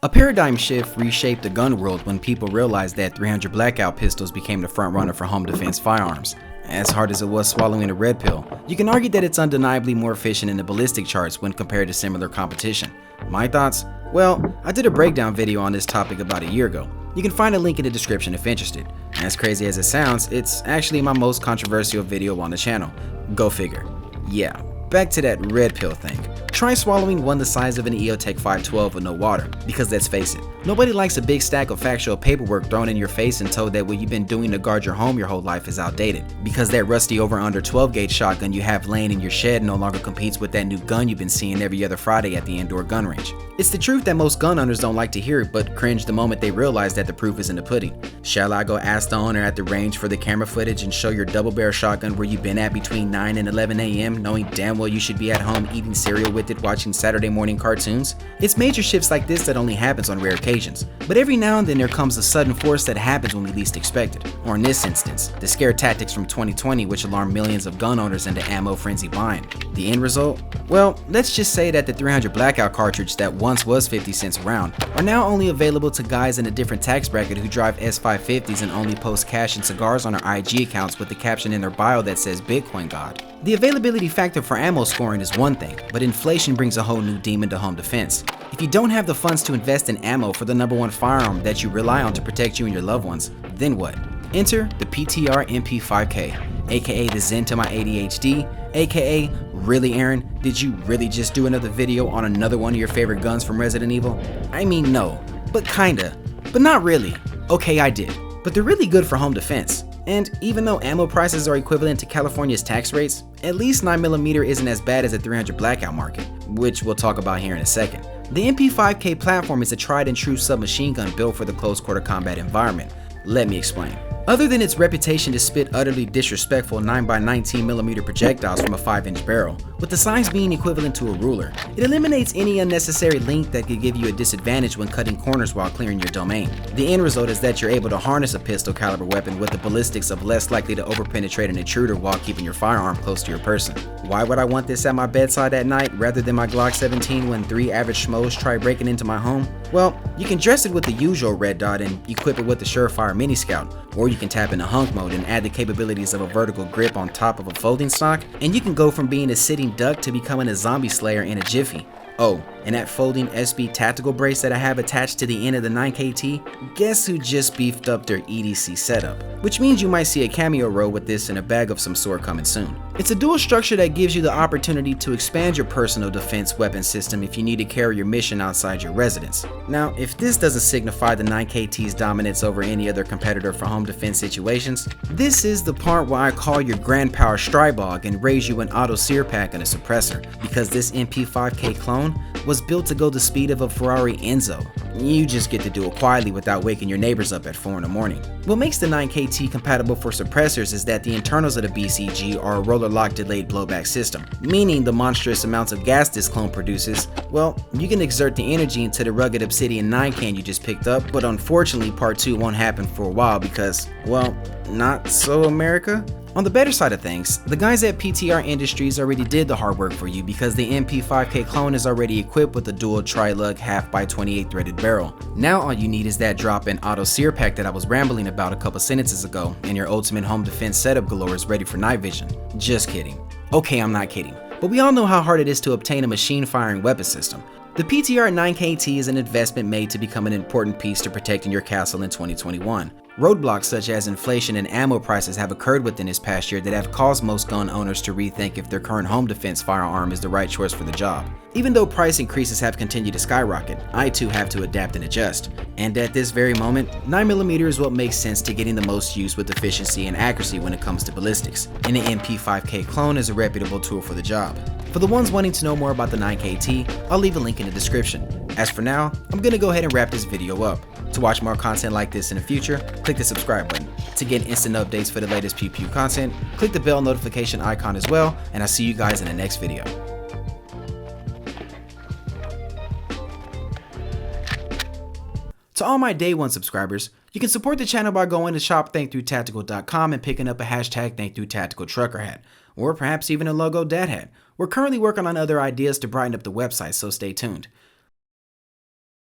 A paradigm shift reshaped the gun world when people realized that 300 blackout pistols became the front runner for home defense firearms. As hard as it was swallowing a red pill, you can argue that it's undeniably more efficient in the ballistic charts when compared to similar competition. My thoughts? Well, I did a breakdown video on this topic about a year ago. You can find a link in the description if interested. As crazy as it sounds, it's actually my most controversial video on the channel. Go figure. Yeah, back to that red pill thing. Try swallowing one the size of an EOTech 512 with no water, because let's face it, nobody likes a big stack of factual paperwork thrown in your face and told that what you've been doing to guard your home your whole life is outdated, because that rusty over-under 12-gauge shotgun you have laying in your shed no longer competes with that new gun you've been seeing every other Friday at the indoor gun range. It's the truth that most gun owners don't like to hear but cringe the moment they realize that the proof is in the pudding. Shall I go ask the owner at the range for the camera footage and show your double-barrel shotgun where you've been at between 9 and 11 a.m. knowing damn well you should be at home eating cereal with it watching Saturday morning cartoons? It's major shifts like this that only happens on rare occasions, but every now and then there comes a sudden force that happens when we least expect it. Or in this instance, the scare tactics from 2020 which alarmed millions of gun owners into ammo frenzy buying. The end result? Well, let's just say that the 300 blackout cartridge that once was 50 cents a round are now only available to guys in a different tax bracket who drive S550s and only post cash and cigars on their IG accounts with the caption in their bio that says Bitcoin God. The availability factor for ammo scoring is one thing, but inflation brings a whole new demon to home defense. If you don't have the funds to invest in ammo for the #1 firearm that you rely on to protect you and your loved ones, then what? Enter the PTR MP5K, aka the Zen to my ADHD, aka really Aaron, did you really just do another video on another one of your favorite guns from Resident Evil? I mean no, but kinda, but not really. Okay, I did, but they're really good for home defense. And even though ammo prices are equivalent to California's tax rates, at least 9mm isn't as bad as the 300 blackout market, which we'll talk about here in a second. The MP5K platform is a tried and true submachine gun built for the close quarter combat environment. Let me explain. Other than its reputation to spit utterly disrespectful 9x19mm projectiles from a 5-inch barrel, with the size being equivalent to a ruler, it eliminates any unnecessary length that could give you a disadvantage when cutting corners while clearing your domain. The end result is that you're able to harness a pistol caliber weapon with the ballistics of less likely to overpenetrate an intruder while keeping your firearm close to your person. Why would I want this at my bedside at night rather than my Glock 17 when 3 average schmoes try breaking into my home? Well, you can dress it with the usual red dot and equip it with the Surefire Mini Scout, or you can tap into hunk mode and add the capabilities of a vertical grip on top of a folding stock, and you can go from being a sitting duck to becoming a zombie slayer in a jiffy. Oh, and that folding SB tactical brace that I have attached to the end of the 9KT, guess who just beefed up their EDC setup? Which means you might see a cameo roll with this in a bag of some sort coming soon. It's a dual structure that gives you the opportunity to expand your personal defense weapon system if you need to carry your mission outside your residence. Now, if this doesn't signify the 9KT's dominance over any other competitor for home defense situations, this is the part where I call your Grand Power Strybog and raise you an auto sear pack and a suppressor, because this MP5K clone was was built to go the speed of a Ferrari Enzo. You just get to do it quietly without waking your neighbors up at 4 in the morning. What makes the 9KT compatible for suppressors is that the internals of the BCG are a roller lock delayed blowback system, meaning the monstrous amounts of gas this clone produces, well, you can exert the energy into the rugged Obsidian 9 can you just picked up, but unfortunately part 2 won't happen for a while because, well, not so America? On the better side of things, the guys at PTR Industries already did the hard work for you because the MP5K clone is already equipped with a dual tri-lug half by 28 threaded barrel. Now all you need is that drop-in auto sear pack that I was rambling about a couple sentences ago, and your ultimate home defense setup galore is ready for night vision. Just kidding. Okay, I'm not kidding. But we all know how hard it is to obtain a machine-firing weapon system. The PTR 9KT is an investment made to become an important piece to protecting your castle in 2021. Roadblocks such as inflation and ammo prices have occurred within this past year that have caused most gun owners to rethink if their current home defense firearm is the right choice for the job. Even though price increases have continued to skyrocket, I too have to adapt and adjust. And at this very moment, 9mm is what makes sense to getting the most use with efficiency and accuracy when it comes to ballistics, and the MP5K clone is a reputable tool for the job. For the ones wanting to know more about the 9KT, I'll leave a link in the description. As for now, I'm gonna go ahead and wrap this video up. To watch more content like this in the future, click the subscribe button. To get instant updates for the latest pew pew content, click the bell notification icon as well, and I'll see you guys in the next video. To all my day one subscribers, you can support the channel by going to shop.thankthrughtactical.com and picking up a hashtag #ThankThruTactical trucker hat, or perhaps even a logo dad hat. We're currently working on other ideas to brighten up the website, so stay tuned.